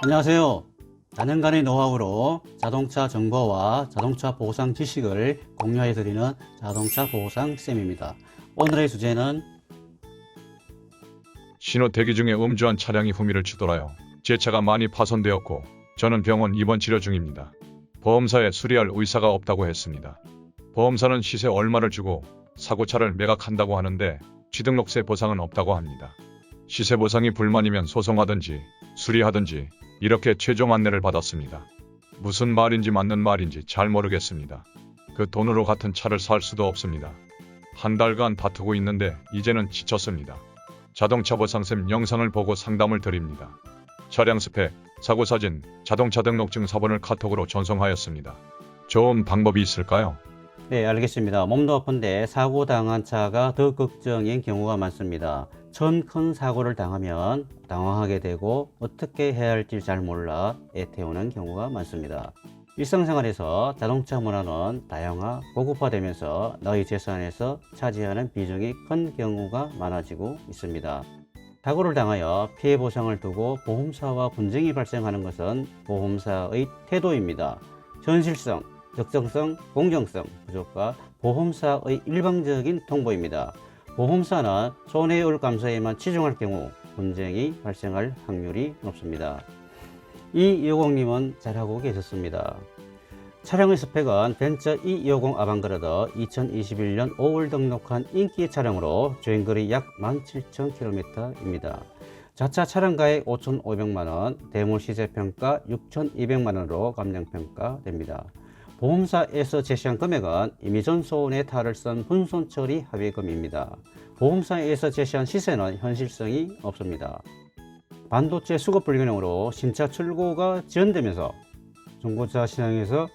안녕하세요. 다년간의 노하우로 자동차 정보와 자동차 보상 지식을 공유해 드리는 자동차 보상 쌤입니다. 오늘의 주제는 신호 대기 중에 음주한 차량이 후미를 치돌아요. 제 차가 많이 파손되었고 저는 병원 입원 치료 중입니다. 보험사에 수리할 의사가 없다고 했습니다. 보험사는 시세 얼마를 주고 사고차를 매각한다고 하는데 취등록세 보상은 없다고 합니다. 시세 보상이 불만이면 소송하든지 수리하든지 이렇게 최종 안내를 받았습니다. 무슨 말인지 맞는 말인지 잘 모르겠습니다. 그 돈으로 같은 차를 살 수도 없습니다. 한 달간 다투고 있는데 이제는 지쳤습니다. 자동차 보상쌤 영상을 보고 상담을 드립니다. 차량 스펙, 사고 사진, 자동차 등록증 사본을 카톡으로 전송하였습니다. 좋은 방법이 있을까요? 네, 알겠습니다. 몸도 아픈데 사고 당한 차가 더 걱정인 경우가 많습니다. 처음 큰 사고를 당하면 당황하게 되고 어떻게 해야 할지 잘 몰라 애태우는 경우가 많습니다. 일상생활에서 자동차 문화는 다양화, 고급화되면서 너희 재산에서 차지하는 비중이 큰 경우가 많아지고 있습니다. 사고를 당하여 피해 보상을 두고 보험사와 분쟁이 발생하는 것은 보험사의 태도입니다. 현실성, 적정성, 공정성 부족과 보험사의 일방적인 통보입니다. 보험사는 손해율 감소에만 치중할 경우 분쟁이 발생할 확률이 높습니다. 이여공님은 잘하고 계셨습니다. 차량의 스펙은 벤처 250 아방가르드 2021년 5월 등록한 인기 차량으로 주행거리 약 17,000km입니다. 자차 차량가액 5,500만원, 대물시세평가 6,200만원으로 감정평가됩니다. 보험사에서 제시한 금액은 이미 전손에 탈을 쓴 분손처리 합의금입니다. 보험사에서 제시한 시세는 현실성이 없습니다. 반도체 수급 불균형으로 신차 출고가 지연되면서 중고차 시장에서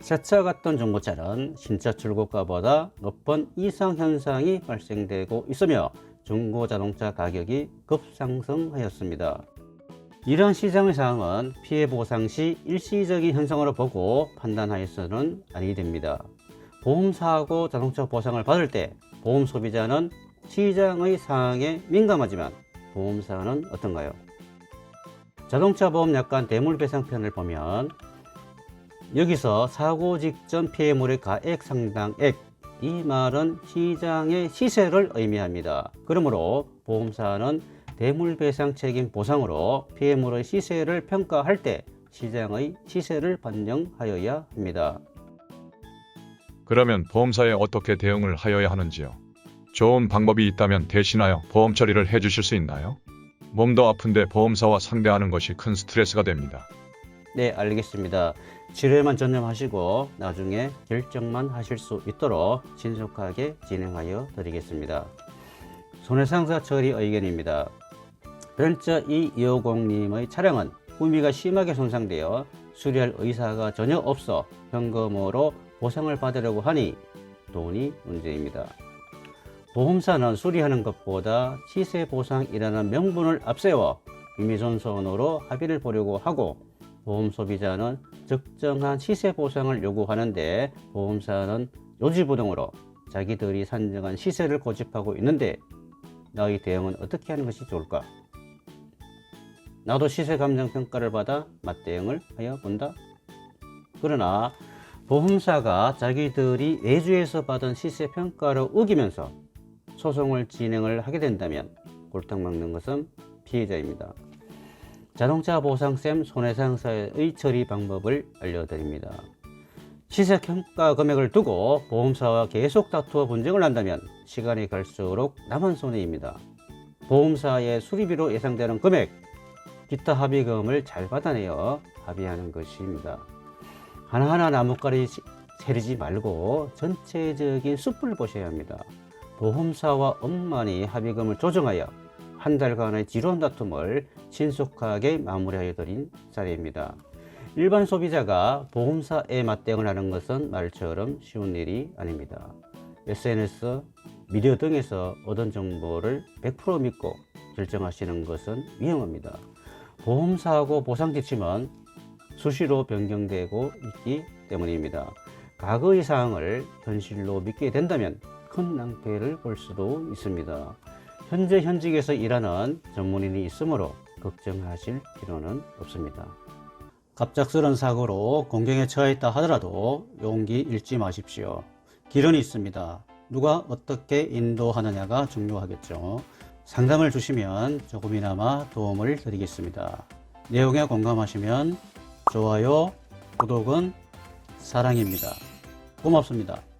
새차 같던 중고차는 신차 출고가보다 높은 이상 현상이 발생되고 있으며 중고자동차 가격이 급상승하였습니다. 이러한 시장의 상황은 피해 보상 시 일시적인 현상으로 보고 판단하여서는 아니 됩니다. 보험사하고 자동차 보상을 받을 때 보험 소비자는 시장의 상황에 민감하지만 보험사는 어떤가요? 자동차 보험 약관 대물배상편을 보면 여기서 사고 직전 피해물의 가액 상당액, 이 말은 시장의 시세를 의미합니다. 그러므로 보험사는 대물배상 책임 보상으로 피해물의 시세를 평가할 때 시장의 시세를 반영하여야 합니다. 그러면 보험사에 어떻게 대응을 하여야 하는지요? 좋은 방법이 있다면 대신하여 보험 처리를 해주실 수 있나요? 몸도 아픈데 보험사와 상대하는 것이 큰 스트레스가 됩니다. 네, 알겠습니다. 치료에만 전념하시고 나중에 결정만 하실 수 있도록 신속하게 진행하여 드리겠습니다. 손해상사 처리 의견입니다. 벤처 2250님의 차량은 후미가 심하게 손상되어 수리할 의사가 전혀 없어 현금으로 보상을 받으려고 하니 돈이 문제입니다. 보험사는 수리하는 것보다 시세 보상이라는 명분을 앞세워 임의존손으로 합의를 보려고 하고 보험 소비자는 적정한 시세 보상을 요구하는데 보험사는 요지부동으로 자기들이 산정한 시세를 고집하고 있는데 너희 대응은 어떻게 하는 것이 좋을까? 나도 시세 감정 평가를 받아 맞대응을 하여 본다. 그러나 보험사가 자기들이 외주에서 받은 시세 평가를 우기면서 소송을 진행을 하게 된다면 골탕 먹는 것은 피해자입니다. 자동차 보상쌤 손해상사의 처리 방법을 알려드립니다. 시세 평가 금액을 두고 보험사와 계속 다투어 분쟁을 한다면 시간이 갈수록 남은 손해입니다. 보험사의 수리비로 예상되는 금액, 기타 합의금을 잘 받아내어 합의하는 것입니다. 하나하나 나뭇가리 세리지 말고 전체적인 숲을 보셔야 합니다. 보험사와 엄만히 합의금을 조정하여 한 달간의 지루한 다툼을 신속하게 마무리하여 드린 자리입니다. 일반 소비자가 보험사에 맞대응을 하는 것은 말처럼 쉬운 일이 아닙니다. SNS, 미디어 등에서 얻은 정보를 100% 믿고 결정하시는 것은 위험합니다. 보험사하고 보상 지침은 수시로 변경되고 있기 때문입니다. 과거의 사항을 현실로 믿게 된다면 큰 낭패를 볼 수도 있습니다. 현재 현직에서 일하는 전문인이 있으므로 걱정하실 필요는 없습니다. 갑작스런 사고로 공경에 처했다 하더라도 용기 잃지 마십시오. 길은 있습니다. 누가 어떻게 인도하느냐가 중요하겠죠. 상담을 주시면 조금이나마 도움을 드리겠습니다. 내용에 공감하시면 좋아요, 구독은 사랑입니다. 고맙습니다.